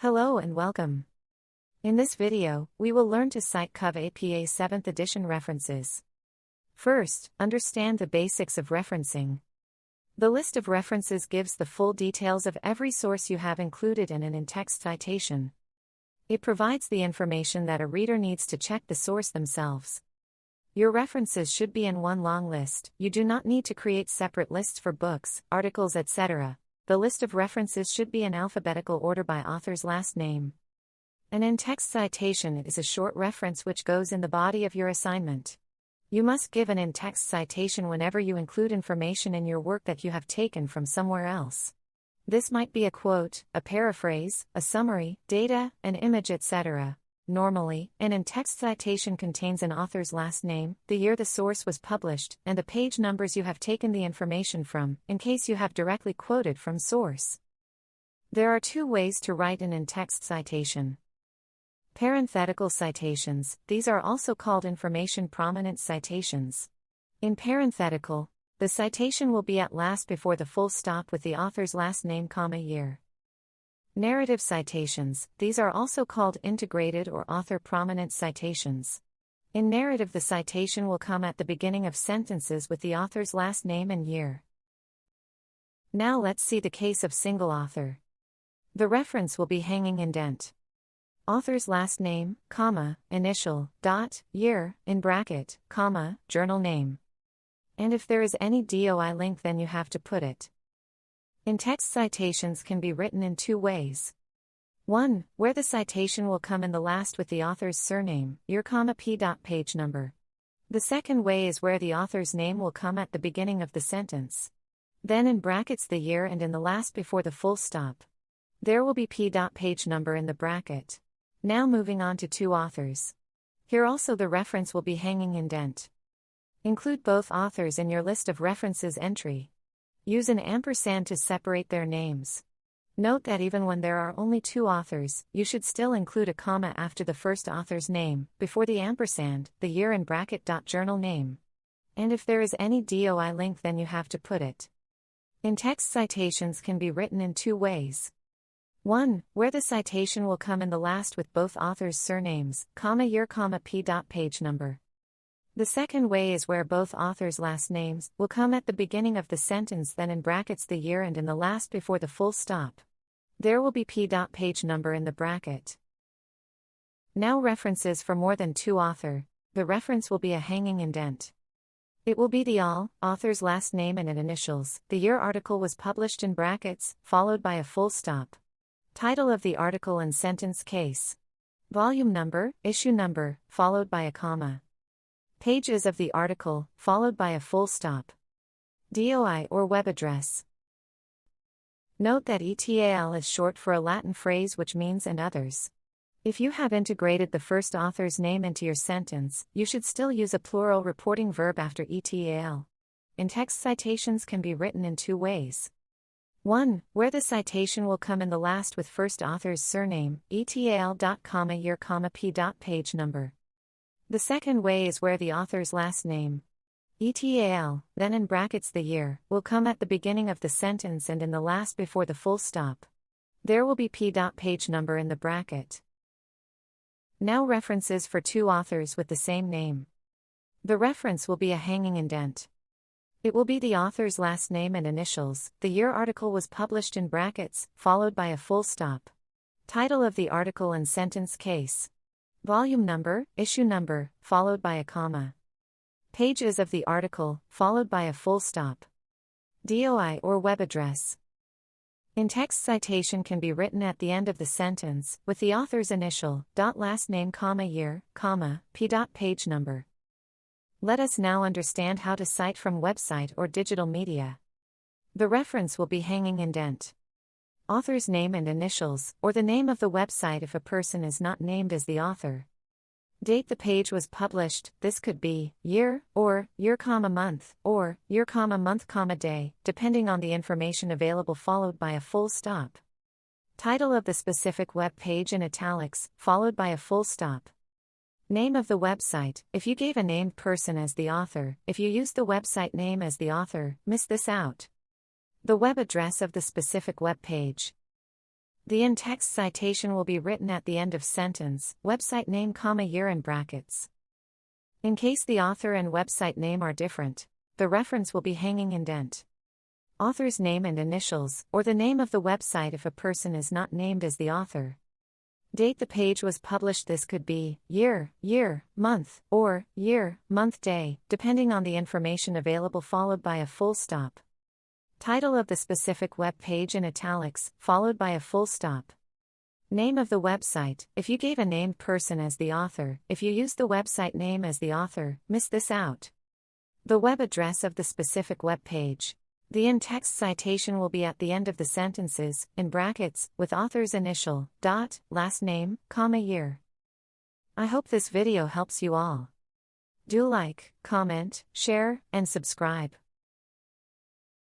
Hello and welcome. In this video, we will learn to cite COV APA 7th edition references. First, understand the basics of referencing. The list of references gives the full details of every source you have included in an in-text citation. It provides the information that a reader needs to check the source themselves. Your references should be in one long list. You do not need to create separate lists for books, articles, etc. The list of references should be in alphabetical order by author's last name. An in-text citation is a short reference which goes in the body of your assignment. You must give an in-text citation whenever you include information in your work that you have taken from somewhere else. This might be a quote, a paraphrase, a summary, data, an image, etc. Normally, an in-text citation contains an author's last name, the year the source was published, and the page numbers you have taken the information from, in case you have directly quoted from source. There are two ways to write an in-text citation. Parenthetical citations, these are also called information prominent citations. In parenthetical, the citation will be at last before the full stop with the author's last name, year. Narrative citations, these are also called integrated or author prominent citations. In narrative, the citation will come at the beginning of sentences with the author's last name and year. Now let's see the case of single author. The reference will be hanging indent. Author's last name, initial, year, in bracket, journal name. And if there is any DOI link, then you have to put it. In-text citations can be written in two ways. 1. Where the citation will come in the last with the author's surname, year, p. page number. The second way is where the author's name will come at the beginning of the sentence. Then in brackets the year and in the last before the full stop. There will be p. page number in the bracket. Now moving on to two authors. Here also the reference will be hanging indent. Include both authors in your list of references entry. Use an ampersand to separate their names. Note that even when there are only two authors, you should still include a comma after the first author's name, before the ampersand, the year in bracket. Journal name. And if there is any DOI link, then you have to put it. In-text citations can be written in two ways. 1. Where the citation will come in the last with both authors' surnames, year, p. page number. The second way is where both authors' last names will come at the beginning of the sentence, then in brackets the year and in the last before the full stop. There will be p. page number in the bracket. Now references for more than two author. The reference will be a hanging indent. It will be the author's last name and initials, the year article was published in brackets, followed by a full stop. Title of the article and sentence case. Volume number, issue number, followed by a comma. Pages of the article, followed by a full stop. DOI or web address. Note that ETAL is short for a Latin phrase which means and others. If you have integrated the first author's name into your sentence, you should still use a plural reporting verb after ETAL. In-text citations can be written in two ways. 1. Where the citation will come in the last with first author's surname, etal. Year, p. page number. The second way is where the author's last name, etal, then in brackets the year, will come at the beginning of the sentence and in the last before the full stop. There will be p. page number in the bracket. Now references for two authors with the same name. The reference will be a hanging indent. It will be the author's last name and initials, the year article was published in brackets, followed by a full stop. Title of the article and sentence case. Volume number, issue number, followed by a comma. Pages of the article, followed by a full stop. DOI or web address. In-text citation can be written at the end of the sentence, with the author's initial, last name, year, p. page number. Let us now understand how to cite from website or digital media. The reference will be hanging indent. Author's name and initials, or the name of the website if a person is not named as the author. Date the page was published, this could be year, or year, month, or year, month, day, depending on the information available, followed by a full stop. Title of the specific web page in italics, followed by a full stop. Name of the website, if you gave a named person as the author, if you used the website name as the author, miss this out. The web address of the specific web page. The in-text citation will be written at the end of sentence, website name, year in brackets. In case the author and website name are different, the reference will be hanging indent. Author's name and initials, or the name of the website if a person is not named as the author. Date the page was published. This could be year, month, or year, month, day, depending on the information available, followed by a full stop. Title of the specific web page in italics, followed by a full stop. Name of the website, if you gave a named person as the author, if you used the website name as the author, miss this out. The web address of the specific web page. The in-text citation will be at the end of the sentences, in brackets, with author's initial, dot, last name, year. I hope this video helps you all. Do like, comment, share, and subscribe.